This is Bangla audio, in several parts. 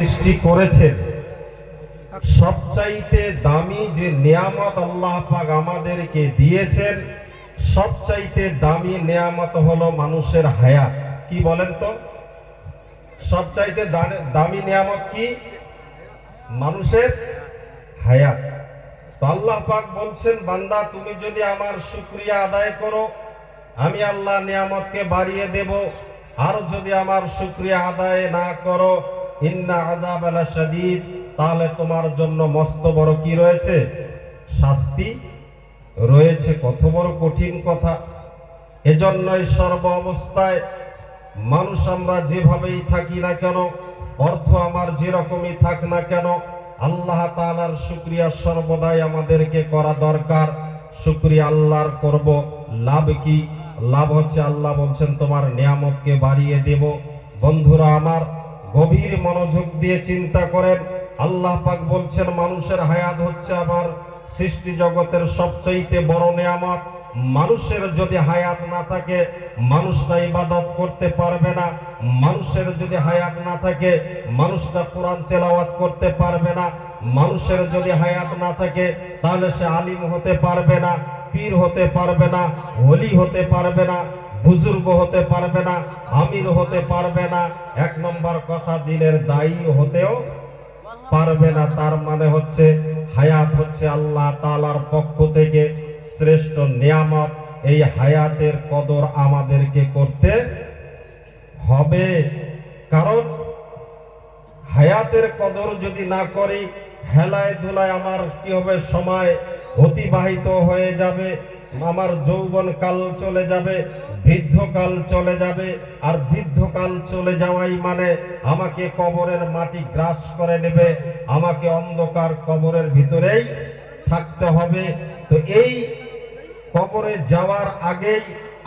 সৃষ্টি করেছেন, সবচাইতে দামি যে নিয়ামত আল্লাহ পাক আমাদেরকে দিয়েছেন, সবচাইতে দামি নিয়ামত হলো মানুষের হায়াত। কি বলেন তো? সবচাইতে দামি নিয়ামত কি? মানুষের হায়াত। তো আল্লাহ পাক বলছেন, বান্দা তুমি যদি আমার শুকরিয়া আদায় করো, আমি আল্লাহ নিয়ামতকে বাড়িয়ে দেব। আর যদি আমার শুকরিয়া আদায় না করো, ইন্না আযাব লাশাদীদ, তাহলে তোমার জন্য মস্ত বড় কি রয়েছে? শাস্তি রয়েছে। কত বড় কঠিন কথা! এজন্যই সর্ব অবস্থায় মানুষ আমরা যেভাবেই থাকি না কেন, অর্থ আমার যেরকমই থাক না কেন, আল্লাহ তাআলার শুকরিয়া সর্বদাই আমাদেরকে করা দরকার। শুকরিয়া আল্লাহর করব, লাভ কি? লাভ হচ্ছে আল্লাহ বলছেন তোমার নিয়ামতকে বাড়িয়ে দেব। বন্ধুরা আমার, গভীর মনোযোগ দিয়ে চিন্তা করেন। আল্লাহ পাক বলছেন মানুষের হায়াত হচ্ছে আমার সৃষ্টি জগতের সবচাইতে বড় নিয়ামত। মানুষের যদি হায়াত না থাকে, মানুষটা ইবাদত করতে পারবে না। মানুষের যদি হায়াত না থাকে, মানুষটা কোরআন তেলাওয়াত করতে পারবে না। মানুষের যদি হায়াত না থাকে, তাহলে সে আলিম হতে পারবে না, পীর হতে পারবে না, ওলি হতে পারবে না, বুজুর্গ হতে পারবে না, আমির হতে পারবে না, এক নম্বর কথা দিনের দায়ী হতেও পারবে না। তার মানে হচ্ছে হায়াত হচ্ছে আল্লাহ তাআলার পক্ষ থেকে শ্রেষ্ঠ নিয়ামত। এই হায়াতের কদর আমাদেরকে করতে হবে, কারণ হায়াতের কদর যদি না করি, হেলায় ধুলায় আমার কি হবে? সময় অতিবাহিত হয়ে যাবে, আমার যৌবন কাল চলে যাবে, বৃদ্ধকাল চলে যাবে। আর বৃদ্ধকাল চলে যাওয়াই মানে আমাকে কবরের মাটি গ্রাস করে নেবে, আমাকে অন্ধকার কবরের ভিতরেই থাকতে হবে। তো এই কবরে যাওয়ার আগেই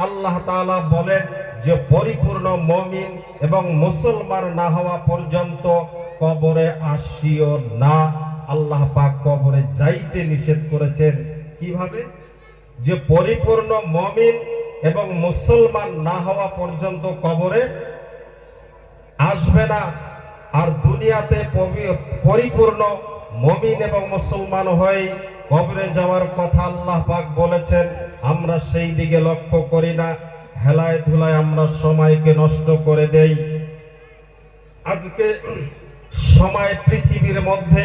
আল্লাহ তাআলা বলেন যে পরিপূর্ণ মুমিন এবং মুসলমান না হওয়া পর্যন্ত কবরে আসিও না। আল্লাহ পাক কবরে যাইতে নিষেধ করেছেন। কিভাবে? যে পরিপূর্ণ মুমিন এবং মুসলমান না হওয়া পর্যন্ত কবরে আসবে না। আর দুনিয়াতে পরিপূর্ণ মুমিন এবং মুসলমান হয়ে কবরে যাওয়ার কথা আল্লাহ পাক বলেছেন। আমরা সেই দিকে লক্ষ্য করি না, হেলায় ধুলায় আমরা সময়কে নষ্ট করে দেই। আজকে সময় পৃথিবীর মধ্যে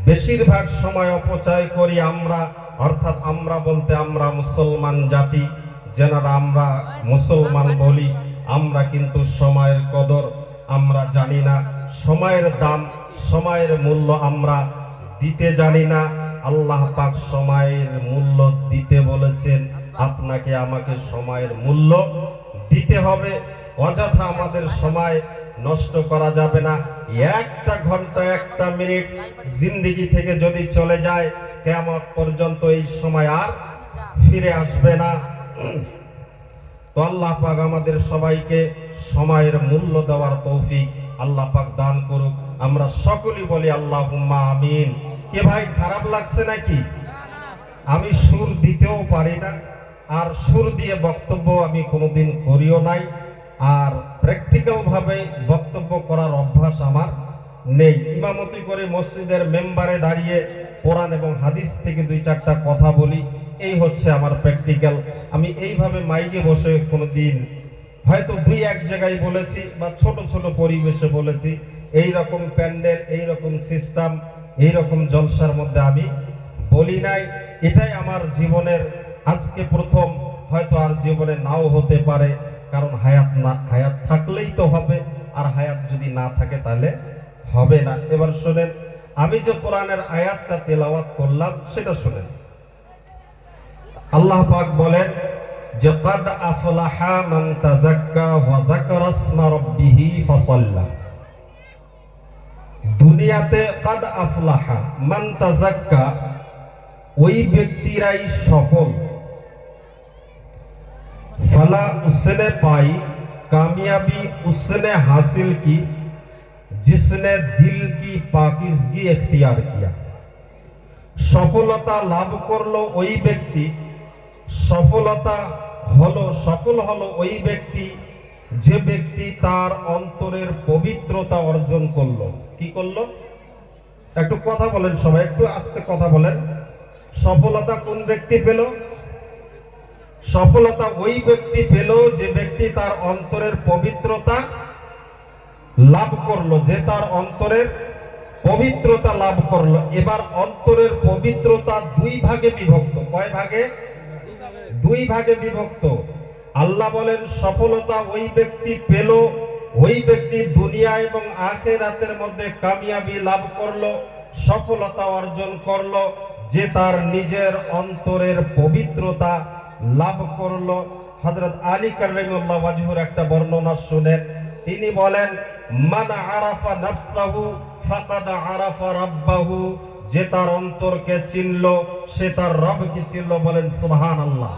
বেশিরভাগ সময় অপচয় করি আমরা, অর্থাৎ আমরা বলতে আমরা মুসলমান জাতি, যারা আমরা মুসলমান বলি, আমরা কিন্তু সময়ের কদর আমরা জানি না, সময়ের দাম, সময়ের মূল্য আমরা দিতে জানি না। আল্লাহ পাক সময়ের মূল্য দিতে বলেছেন, আপনাকে আমাকে সময়ের মূল্য দিতে হবে। অযথা আমাদের সময় নষ্ট করা যাবে না। একটা ঘন্টা, একটা মিনিট জিন্দেগি থেকে যদি চলে যায়, কিয়ামত পর্যন্ত এই সময় আর ফিরে আসবে না। তো আল্লাহ পাক আমাদের সবাইকে সময়ের মূল্য দেওয়ার তৌফিক আল্লাহ পাক দান করুক। আমরা সকলেই বলি আল্লাহুম্মা আমিন। কে ভাই খারাপ লাগছে নাকি? আমি সুর দিতেও পারি না, আর সুর দিয়ে বক্তব্য আমি কোনোদিন করিও নাই, আর প্র্যাকটিক্যাল ভাবে বক্তব্য করার অভ্যাস আমার নেই। ইমামতি করে মসজিদের মেম্বারে দাঁড়িয়ে কোরআন এবং হাদিস থেকে দুই চারটা কথা বলি, এই হচ্ছে আমার প্র্যাকটিক্যাল। আমি এইভাবে মাইকে বসে কোনোদিন হয়তো দুই এক জায়গায় বলেছি, বা ছোট ছোট পরিবেশে বলেছি। এই রকম প্যান্ডেল, এই রকম সিস্টেম, এই রকম জলসার মধ্যে আমি বলি নাই। এটাই আমার জীবনের আজকে প্রথম, হয়তো আর জীবনে নাও হতে পারে, কারণ হায়াত না, হায়াত থাকলেই তো হবে, আর হায়াত যদি না থাকে তাহলে হবে না। এবার শুনেন, আমি যে কোরআনের আয়াতটা তেলাওয়াত করলাম সেটা শুনেন। আল্লাহ পাক বলেন যে কাদ আফলাহা মান তাযাক্কা ওয়া যাকারা ইসমা রাব্বিহি ফাসাল্লা। দুনিয়াতে কাদ আফলাহা মান তাযাক্কা, ওই ব্যক্তিরাই সফল। फला उसने पाई कामयाबी उसने हासिल की जिसने दिल की पाकीज़गी इख्तियार किया। सफलता लाभ करलो ওই ব্যক্তি, সফলতা হলো, সফল হলো ওই ব্যক্তি যে ব্যক্তি তার অন্তরের পবিত্রতা অর্জন করলো। কি কি করলো? একটু কথা বলেন সবাই, একটু আস্তে কথা বলেন। সফলতা কোন ব্যক্তি পেল? সফলতা ওই ব্যক্তি পেল যে ব্যক্তি তার অন্তরের পবিত্রতা লাভ করলো, যে তার অন্তরের পবিত্রতা লাভ করলো। এবার অন্তরের পবিত্রতা দুই ভাগে বিভক্ত। কয় ভাগে? দুই ভাগে বিভক্ত। আল্লাহ বলেন সফলতা ওই ব্যক্তি পেল, ওই ব্যক্তি দুনিয়া এবং আখিরাতের মধ্যে কামিয়াবি লাভ করলো, সফলতা অর্জন করলো, যে তার নিজের অন্তরের পবিত্রতা লাভ করলো। হযরত আলী কাররামাল্লাহু ওয়াজহুর একটা বর্ণনা শুনেন। তিনি বলেন, মান আরাফা নাফসাহু ফাকাদ আরাফা রাব্বাহু, যে তার অন্তরকে চিনলো সে তার রবকে চিনলো। বলেন সুবহানাল্লাহ।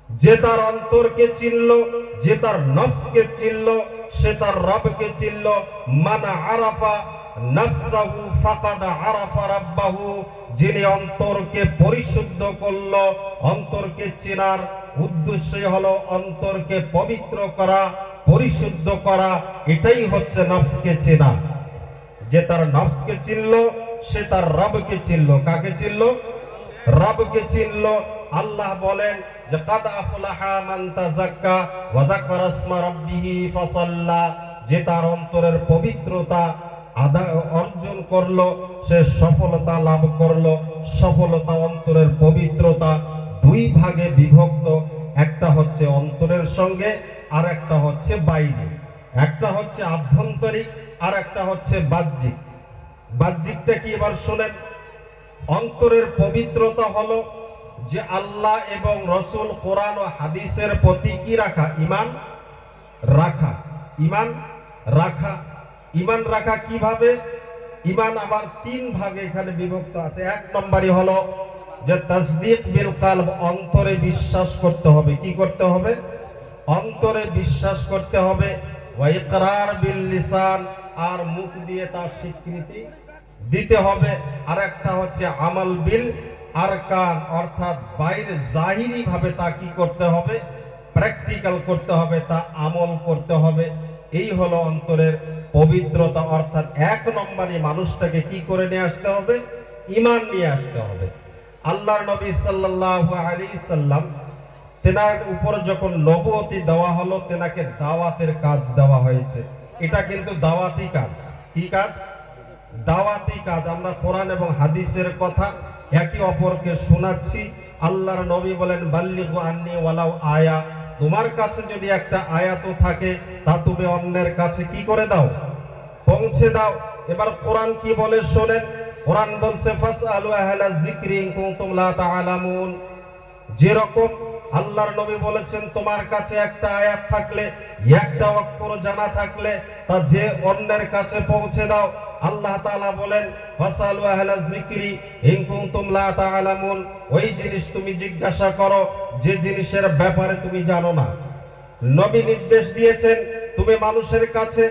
যে তার অন্তরকে চিনলো, যে তার নফসকে চিনলো, সে তার রবকে চিনলো। মান আরাফা নাফসাহু ফাকাদ আরাফা রাব্বাহু, যিনি অন্তরকে পরিশুদ্ধ করলো। অন্তরকে চেনার উদ্দেশ্যই হলো অন্তরকে পবিত্র করা, পরিশুদ্ধ করা। এটাই হচ্ছে নফসকে চেনা। যে তার নফসকে চিনলো সে তার রবকে চিনলো। কাকে চিনলো? রবকে চিনলো। আল্লাহ বলেন যে কাদ আফলাহা মান তাযাক্কা ওয়া যাকারা ইসমা রাব্বিহি ফাসাল্লা, যে তার অন্তরের পবিত্রতা অর্জন করলো সে সফলতা লাভ করলো। সফলতা অন্তরের পবিত্রতা দুই ভাগে বিভক্ত। একটা হচ্ছে অন্তরের সঙ্গে, আর একটা হচ্ছে বাইরে। একটা হচ্ছে আভ্যন্তরিক, আর একটা হচ্ছে বাহ্যিক। বাহ্যিকটা কি এবার শোনেন। অন্তরের পবিত্রতা হলো যে আল্লাহ এবং রসুল, কোরআন ও হাদিসের প্রতি কি রাখা? ঈমান রাখা। ঈমান রাখা। ঈমান রাখা কিভাবে? ঈমান আবার তিন ভাগে এখানে বিভক্ত আছে। এক নম্বরই হলো যে তাসদীক বিল কলব, অন্তরে বিশ্বাস করতে হবে। কি করতে হবে? অন্তরে বিশ্বাস করতে হবে। ওয়া ইকরার বিল লিসান, আর মুখ দিয়ে তার স্বীকৃতি দিতে হবে। আর একটা হচ্ছে আমাল বিল আরকান, অর্থাৎ বাইরে জাহিরি ভাবে তা কি করতে হবে? প্র্যাকটিক্যাল করতে হবে, তা আমল করতে হবে। এই হলো অন্তরের পবিত্রতা। অর্থাৎ এক নম্বরে মানুষটাকে কি করে নিয়ে আসতে হবে? ঈমান নিয়ে আসতে হবে। আল্লাহর নবী সাল্লাল্লাহু আলাইহি সাল্লাম, তেনার উপর যখন নবুয়তি দেওয়া হলো, তেনাকে দাওয়াতের কাজ দেওয়া হয়েছে। এটা কিন্তু দাওয়াতি কাজ। কি কাজ? দাওয়াতি কাজ। আমরা কোরআন এবং হাদিসের কথা একে অপরকে শোনাচ্ছি। আল্লাহর নবী বলেন, বাল্লিগু আন্নি ওয়ালাউ আয়া, তোমার কাছে যদি একটা আয়াতও থাকে তা তুমি অন্যের কাছে কি করে দাও? পৌঁছে দাও। এবার কোরআন কি বলে শোনেন। কোরআন বলছে, ফাসআলু আহলা যিকরি ইন কুনতুম লা তাআলামুন। যেরকম আল্লাহর নবী বলেছেন, তোমার কাছে একটা আয়াত থাকলে, একটা অক্ষর জানা থাকলে তা যে অন্যের কাছে পৌঁছে দাও। আল্লাহ তাআলা বলেন, ফাসআলু আহলা যিকরি ইন কুনতুম লা তাআলামুন, ওই জিনিস তুমি জিজ্ঞাসা করো যে জিনিসের ব্যাপারে তুমি জানো না। নবী নির্দেশ দিয়েছেন তুমি মানুষের কাছে,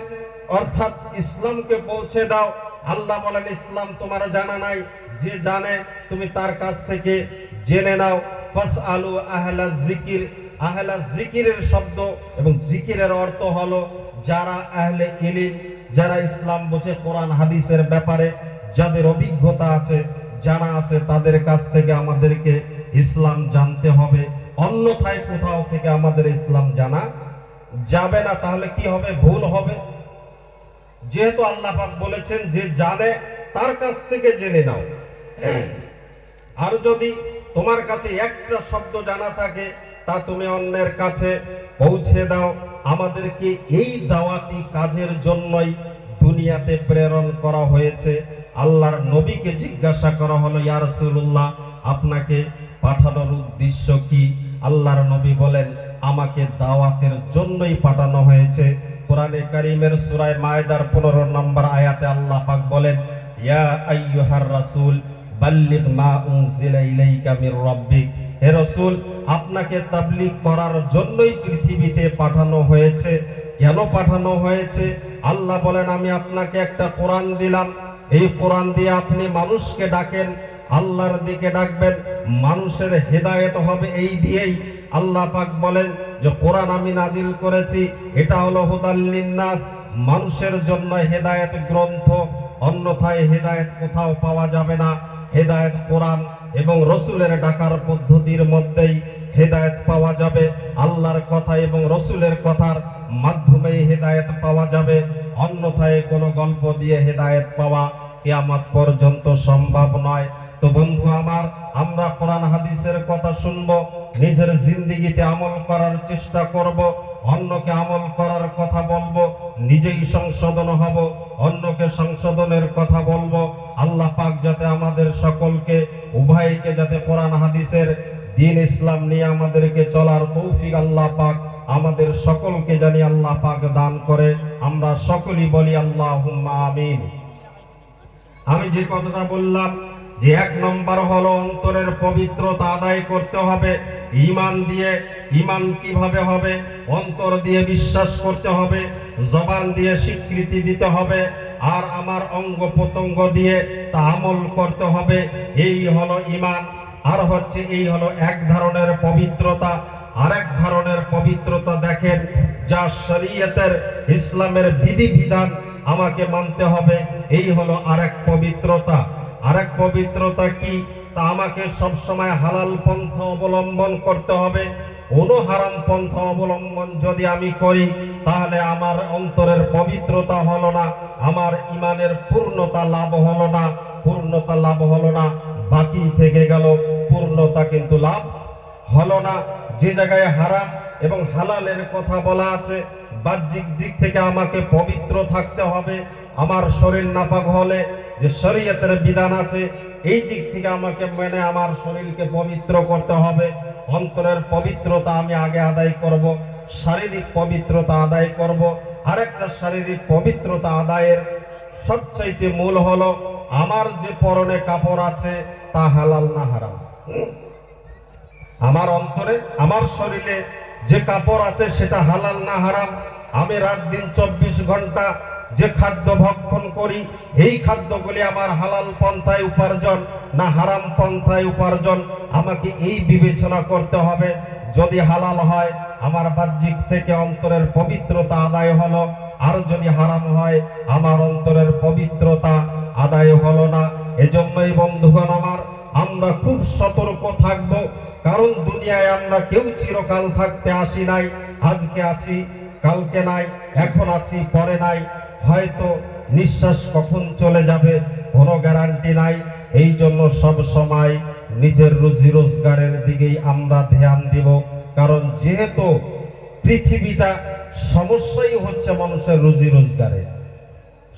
অর্থাৎ ইসলামকে পৌঁছে দাও। আল্লাহ বলেন, ইসলাম তোমার জানা নাই, যে জানে তুমি তার কাছ থেকে জেনে নাও। ফাসআলু আহলা যিকির, আহলা যিকিরের শব্দ এবং যিকিরের অর্থ হলো যারা আহলে ইলম, যারা ইসলাম বোঝে, কোরআন হাদিসের ব্যাপারে যাদের অভিজ্ঞতা আছে, জানা আছে, তাদের কাছ থেকে আমাদেরকে ইসলাম জানতে হবে। অন্যথায় কোথাও থেকে আমাদের ইসলাম জানা যাবে না। তাহলে কি হবে? ভুল হবে। যেহেতু আল্লাহ পাক বলেছেন যে জানে তার কাছ থেকে জেনে নাও। আর যদি তোমার কাছে একটা শব্দ জানা থাকে তা তুমি অন্যের কাছে পৌঁছে দাও। আমাদেরকে এই দাওয়াতি কাজের জন্যই দুনিয়াতে প্রেরণ করা হয়েছে। আল্লাহর নবীকে জিজ্ঞাসা করা হলো, ইয়া রাসূলুল্লাহ, আপনাকে পাঠানোর উদ্দেশ্য কি? আল্লাহর নবী বলেন, আমাকে দাওয়াতের জন্যই পাঠানো হয়েছে। কোরআনে কারীমের সূরা মায়েদার 15 নম্বর আয়াতে আল্লাহ পাক বলেন, ইয়া আইয়ুহার রাসূল বাল্লিগ মা উনজিলা ইলাইকা মির রাব্বিক, হে রাসূল, আপনাকে তাবলীগ করার জন্যই পৃথিবীতে পাঠানো হয়েছে। কেন পাঠানো হয়েছে? আল্লাহ বলেন, আমি আপনাকে একটা কোরআন দিলাম, এই কোরআন দিয়ে আপনি মানুষকে ডাকেন, আল্লাহর দিকে ডাকবেন, মানুষের হেদায়েত হবে এই দিয়েই। আল্লাহ পাক বলেন যে কোরআন আমি নাজিল করেছি, এটা হলো হুদাল লিন্নাস, মানুষের জন্য হেদায়েত গ্রন্থ, অন্যথায় হেদায়েত কোথাও পাওয়া যাবে না। হেদায়েত কোরআন এবং রসুলের ডাকার পদ্ধতির মধ্যেই হেদায়েত পাওয়া যাবে। আল্লাহর কথা এবং রসুলের কথার মাধ্যমেই হেদায়েত পাওয়া যাবে, অন্যথায় কোনো গল্প দিয়ে হেদায়েত পাওয়া কিয়ামত পর্যন্ত সম্ভব নয়। তো বন্ধু আমার, আমরা কোরআন হাদিসের কথা শুনবো, নিজের জিন্দেগিতে আমল করার চেষ্টা করব, অন্যকে আমল করার কথা বলবো, নিজেই সংশোধন হব, অন্যকে সংশোধনের কথা বলবো। আল্লাহ পাক যাতে আমাদের সকলকে, উভয়কে যাতে কোরআন হাদিসের দ্বীন ইসলাম নিয়ে আমাদেরকে চলার তৌফিক আল্লাহ পাক আমাদের সকলকে জানি আল্লাহ পাক দান করে। আমরা সকলেই বলি আল্লাহুম্মা আমিন। আমি যে কথাটা বললাম যে 1 নম্বর হলো অন্তরের পবিত্রতা আদায় করতে হবে ঈমান দিয়ে। ঈমান কিভাবে হবে? অন্তর দিয়ে বিশ্বাস করতে হবে, জবান দিয়ে স্বীকৃতি দিতে হবে, আর আমার অঙ্গ প্রত্যঙ্গ দিয়ে তা আমল করতে হবে। এই হলো ঈমান। আর হচ্ছে এই হলো এক ধরনের পবিত্রতা। আরেক ধরনের পবিত্রতা দেখেন, যা শরীয়তের ইসলামের বিধিবিধান আমাকে মানতে হবে, এই হলো আরেক পবিত্রতা। আরেক পবিত্রতা কি? তা আমাকে সবসময় হালাল পন্থা অবলম্বন করতে হবে। কোনো হারাম পন্থা অবলম্বন যদি আমি করি, তাহলে আমার অন্তরের পবিত্রতা হলো না, আমার ঈমানের পূর্ণতা লাভ হলো না, পূর্ণতা লাভ হলো না, বাকি থেকে গেল, পূর্ণতা কিন্তু লাভ হলো না। যে জায়গায় হারাম এবং হালালের কথা বলা আছে, বাহ্যিক দিক থেকে আমাকে পবিত্র থাকতে হবে। আমার শরীর নাপাক হলে যে শরীয়তের বিধান আছে, এই দিক থেকে আমাকে মেনে আমার শরীরকে পবিত্র করতে হবে। অন্তরের পবিত্রতা আমি আগে আদায় করব, শারীরিক পবিত্রতা আদায় করব। আরেকটা শারীরিক পবিত্রতা আদায়ের সবচাইতে মূল হলো আমার যে পরনে কাপড় আছে তা হালাল না হারাম। আমার অন্তরে, আমার শরীরে যে কাপড় আছে সেটা হালাল না হারাম। আমি রাত দিন 24 ঘন্টা যে খাদ্য ভক্ষণ করি, এই খাদ্যগুলি আমার হালাল পন্থায় উপার্জন না হারাম পন্থায় উপার্জন, আমাকে এই বিবেচনা করতে হবে। যদি হালাল হয়, আমার বাহ্যিক থেকে অন্তরের পবিত্রতা আদায় হলো, আর যদি হারাম হয়, আমার অন্তরের পবিত্রতা আদায় হলো না। এজন্যই বন্ধুগণ আমার, আমরা খুব সতর্ক থাকব, কারণ দুনিয়ায় আমরা কেউ চিরকাল থাকতে আসি নাই। আজকে আছি, কালকে নাই, এখন আছি, পরে নাই। হয়তো নিঃশ্বাস কখন চলে যাবে কোনো গ্যারান্টি নাই। এই জন্য সব সময় নিজের রুজি রোজগারের দিকেই আমরা ধ্যান দিব, কারণ যেহেতু পৃথিবীটা সমস্যাই হচ্ছে মানুষের রুজি রোজগারে,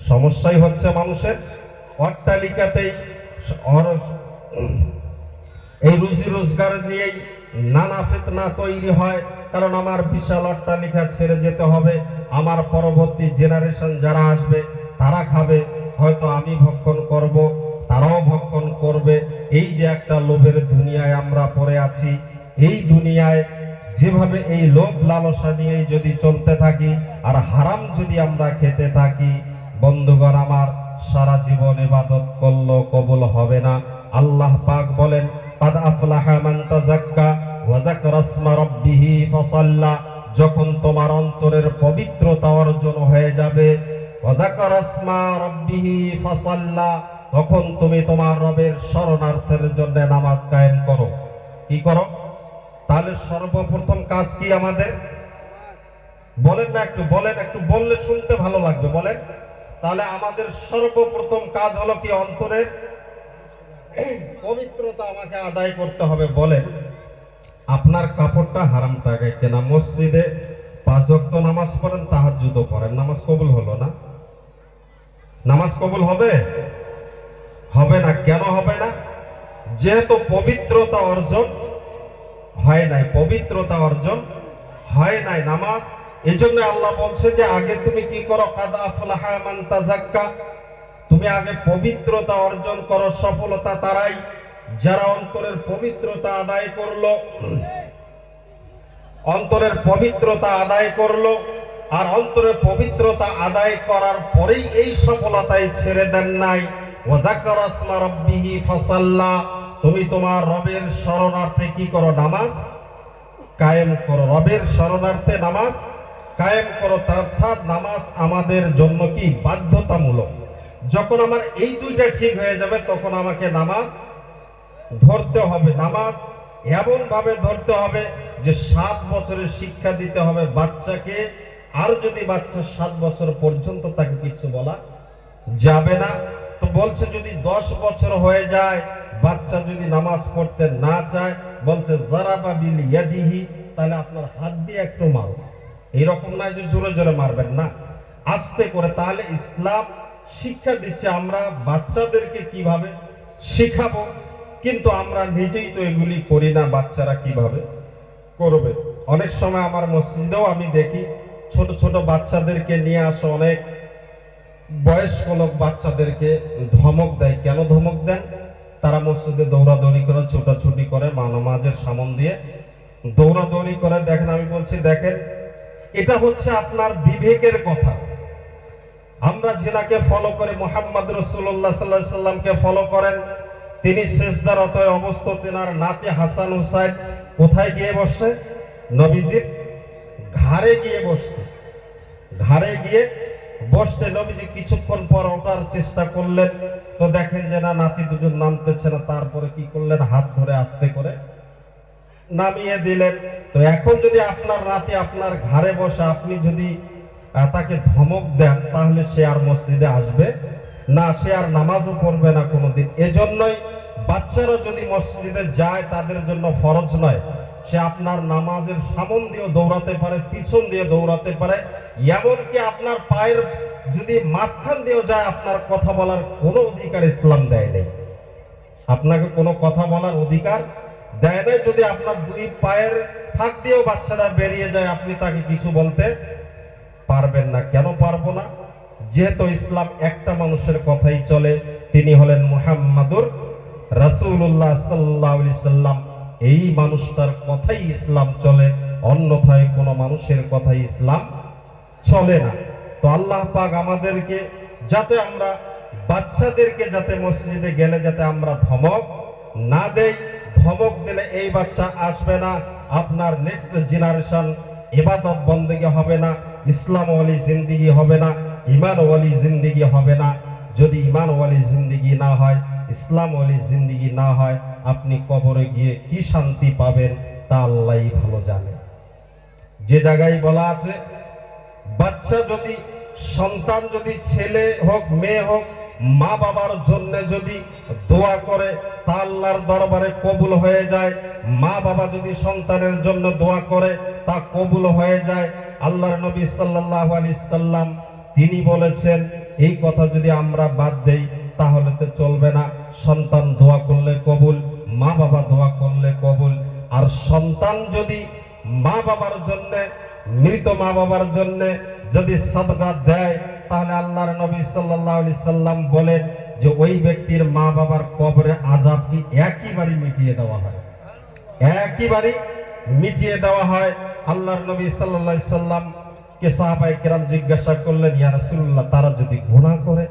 সমস্যাই হচ্ছে মানুষের অট্টালিকাতেই, এই রুজি রোজগার নিয়েই নানা ফিতনা তৈরি হয়। কারণ আমার বিশাল অট্টালিকা ছেড়ে যেতে হবে, আমার পরবর্তী জেনারেশন যারা আসবে তারা খাবে, হয়তো আমি ভক্ষণ করব, তারাও ভক্ষণ করবে। এই যে একটা লোভের দুনিয়ায় আমরা পড়ে আছি, এই দুনিয়ায় যেভাবে এই লোভ লালসা নিয়েই যদি চলতে থাকি আর হারাম যদি আমরা খেতে থাকি, বন্ধুগণ আমার, সারা জীবন ইবাদত করলেও কবুল হবে না। আল্লাহ পাক বলেন, কাদ আফলাহা মান তাযাক্কা ওয়া যাকারা ইসমা রাব্বিহি ফাসাল্লা। যখন তোমার অন্তরের পবিত্রতা অর্জন হয়ে যাবে, ওয়া যাকারা ইসমা রাব্বিহি ফাসাল্লা, তখন তুমি তোমার রবের শরণার্থের জন্য নামাজ কায়েম করো। কি করো? তাহলে সর্বপ্রথম কাজ কি আমাদের? বলেন না, একটু বলেন, একটু বললে শুনতে ভালো লাগবে, বলেন। তাহলে আমাদের সর্বপ্রথম কাজ হলো কি? অন্তরের পবিত্রতা আমাকে আদায় করতে হবে। বলেন, আপনার কাপড়টা হারাম টাকায় কেনা, মসজিদে 5 ওয়াক্ত নামাজ পড়েন, তাহাজ্জুদও পড়েন, নামাজ কবুল হলো না? নামাজ কবুল হবে? হবে না। কেন হবে না? যেহেতু পবিত্রতা অর্জন হয় নাই, পবিত্রতা অর্জন হয় নাই নামাজ। এজন্য আল্লাহ বলছে যে আগে তুমি কি করো? কাদ আফলাহা মান তাযাক্কা, তুমি আগে পবিত্রতা অর্জন করো। সফলতা তারাই যারা অন্তরের পবিত্রতা আদায় করলো, অন্তরের পবিত্রতা আদায় করলো। আর অন্তরের পবিত্রতা আদায় করার পরেই এই সফলতায় ছেড়ে দেন নাই। ওয়া যাকারা ইসমা রাব্বিহি ফাসাল্লা, তুমি তোমার রবের শরণার্থে কি করো? নামাজ কায়েম করো। রবের শরণার্থে নামাজ কায়েম করো, অর্থাৎ নামাজ আমাদের জন্য কি বাধ্যতামূলক। যখন আমার এই দুইটা ঠিক হয়ে যাবে তখন আমাকে নামাজ ধরতে হবে। নামাজ এমন ভাবে ধরতে হবে যে 7 বছরের শিক্ষা দিতে হবে বাচ্চাকে। আর যদি বাচ্চা 7 বছর পর্যন্ত তাকে কিছু বলা যাবে না। তো বলছে যদি 10 বছর হয়ে যায় বাচ্চা যদি নামাজ পড়তে না চায়, বলছে জারাবা বিল ইয়াদিহি, তাহলে আপনার হাত দিয়ে একটু মারো। এরকম নয় যে জোরে জোরে মারবেন না, আস্তে করে। তাহলে ইসলাম শিক্ষা দিচ্ছে আমরা বাচ্চাদেরকে কিভাবে শিখাবো, কিন্তু আমরা নিজেই তো এগুলি করি না, বাচ্চারা কিভাবে করবে। অনেক সময় আমার মসজিদেও আমি দেখি ছোট ছোট বাচ্চাদেরকে নিয়ে আসে, অনেক বয়স্ক লোক বাচ্চাদেরকে ধমক দেয়। কেন ধমক দেন? তারা মসজিদে দৌড়াদৌড়ি করে, ছোটাছুটি করে, নামাজের সামন দিয়ে দৌড়াদৌড়ি করে। দেখেন, আমি বলছি দেখেন, এটা হচ্ছে আপনার বিবেকের কথা। আমরা যিনাকে ফলো করে, মুহাম্মদ রাসূলুল্লাহ সাল্লাল্লাহু আলাইহি সাল্লামকে ফলো করেন, তিনি সিজদারত অবস্থায় তেনার নাতি হাসান হুসাইন কোথায় গিয়ে বসে? নবীজির ঘাড়ে গিয়ে বসছে। ঘাড়ে গিয়ে বসতে নবীজি কিছুক্ষণ পর ওঠার চেষ্টা করলেন, তো দেখেন যে না, নাতি দুজন নামতেছে না। তারপরে কি করলেন? হাত ধরে আস্তে করে নামিয়ে দিলেন। তো এখন যদি আপনার নাতি আপনার ঘাড়ে বসে, আপনি যদি তাকে ধমক দেন, তাহলে সে আর মসজিদে আসবে না, সে আর নামাজও পড়বে না কোনোদিন। এজন্যই বাচ্চারা যদি মসজিদে যায় তাদের জন্য ফরজ নয়, সে আপনার নামাজের সামন দিয়েও দৌড়াতে পারে, পিছন দিয়ে দৌড়াতে পারে, এমনকি আপনার পায়ের যদি মাঝখান দিয়েও যায়, আপনার কথা বলার কোনো অধিকার ইসলাম দেয় নেই। আপনাকে কোনো কথা বলার অধিকার দেয় নাই। যদি আপনার দুই পায়ের ফাঁক দিয়েও বাচ্চারা বেরিয়ে যায়, আপনি তাকে কিছু বলতে পারবেন না। কেন পারবো না? যেহেতু ইসলাম একটা মানুষের কথাই চলে, তিনি হলেন মুহাম্মাদুর রাসূলুল্লাহ সাল্লাল্লাহু আলাইহি সাল্লাম। এই মানুষটার কথাই ইসলাম চলে, অন্যথায় কোনো মানুষের কথাই ইসলাম চলে না। তো আল্লাহ পাক আমাদেরকে যাতে আমরা বাচ্চাদেরকে যাতে মসজিদে গেলে যাতে আমরা ধমক না দেই। ধমক দিলে এই বাচ্চা আসবে না, আপনার নেক্সট জেনারেশন ইবাদত বন্দেগী হবে না, ইসলাম ওয়ালি জিন্দেগি হবে না, ঈমান ওয়ালি জিন্দেগি হবে না। যদি ঈমান ওয়ালি জিন্দেগি না হয়, ইসলাম ওয়ালি জিন্দেগি না হয়, আপনি কবরে গিয়ে কি শান্তি পাবেন তা আল্লাহই ভালো জানে। যে জায়গায় বলা আছে, বাচ্চা যদি, সন্তান যদি ছেলে হোক মেয়ে হোক, মা বাবার জন্য যদি দোয়া করে তা আল্লাহর দরবারে কবুল হয়ে যায়। মা বাবা যদি সন্তানের জন্য দোয়া করে তা কবুল হয়ে যায়। আল্লাহর নবী সাল্লাল্লাহু আলাইহি সাল্লাম তিনি বলেছেন, এই কথা যদি আমরা বাদ দেই তাহলে তো চলবে না। সন্তান দোয়া করলে কবুল, মা বাবা দোয়া করলে কবুল। আর সন্তান যদি মা বাবার জন্য, মৃত মা বাবার জন্য যদি সাদকা দেয়, তাহলে আল্লাহর নবী সাল্লাল্লাহু আলাইহি সাল্লাম বলেন যে ওই ব্যক্তির মা বাবার কবরে আযাব কি একইবারে মিটিয়ে দেওয়া হয়, একইবারে মিটিয়ে দেওয়া হয়। আল্লাহর নবী সাল্লাল্লাহু আলাইহি সাল্লাম কে সাহাবায়ে কেরাম জিজ্ঞাসা করলেন, ইয়া রাসূলুল্লাহ, তারা যদি গুনাহ করে,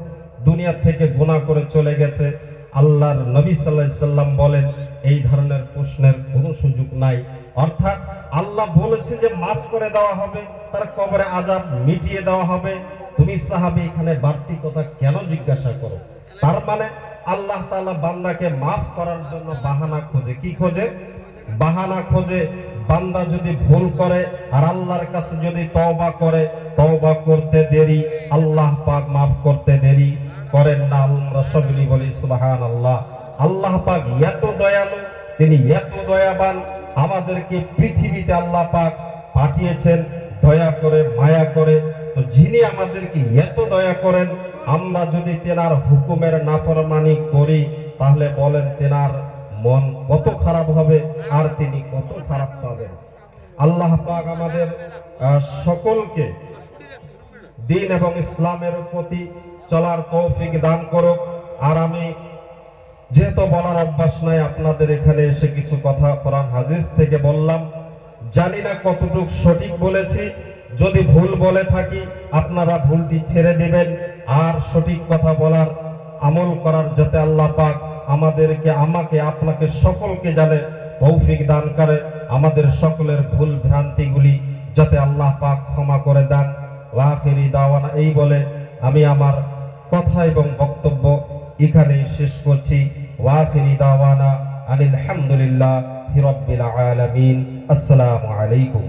দুনিয়া থেকে গুনাহ করে চলে গেছে, আল্লাহর নবী সাল্লাল্লাহু আলাইহি সাল্লাম বলেন এই ধরনের প্রশ্নের কোনো সুযোগ নাই। অর্থাৎ আল্লাহ বলেছে যে মাফ করে দেওয়া হবে, তার কবরে আযাব মিটিয়ে দেওয়া হবে। তুমি সাহাবী এখানে বাড়তি কথা কেন জিজ্ঞাসা করো? তার মানে আল্লাহ তাআলা বান্দাকে মাফ করার জন্য বাহানা খোঁজে। কি খোঁজে? বাহানা খোঁজে। বান্দা যদি ভুল করে আর আল্লাহর কাছে যদি তওবা করে, তওবা করতে দেরি, আল্লাহ পাক মাফ করতে দেরি করেন না। আমরা সকলেই বলি সুবহানাল্লাহ। আল্লাহ পাক এত দয়ালু, তিনি এত দয়াবান। আমাদেরকে পৃথিবীতে আল্লাহ পাক পাঠিয়েছেন দয়া করে, মায়া করে। তো যিনি আমাদেরকে এত দয়া করেন, আমরা যদি তেনার হুকুমের নাফরমানি করি, তাহলে বলেন তেনার মন কত খারাপ হবে আর তিনি কত খারাপ পাবেন। আল্লাহ পাক আমাদের সকলকে দ্বীন এবং ইসলামের প্রতি চলার তৌফিক দান করুক। আর আমি যেহেতু বলার অভ্যাস নাই, আপনাদের এখানে এসে কিছু কথা কোরআন হাদিস থেকে বললাম। জানি না কতটুকু সঠিক বলেছি, যদি ভুল বলে থাকি আপনারা ভুলটি ছেড়ে দিবেন। আর সঠিক কথা বলার, আমল করার যাতে আল্লাহ পাক আমাদেরকে, আমাকে, আপনাকে সকলকে জানে তৌফিক দান করে। আমাদের সকলের ভুল ভ্রান্তিগুলি যাতে আল্লাহ পাক ক্ষমা করে দেন। ওয়া আখিরি দাওয়ানা, এই বলে আমি আমার কথা এবং বক্তব্য এখানেই শেষ করছি। ওয়া আখিরি দাওয়ানা আনিল হামদুলিল্লাহি রাব্বিল আলামিন। আসসালামু আলাইকুম।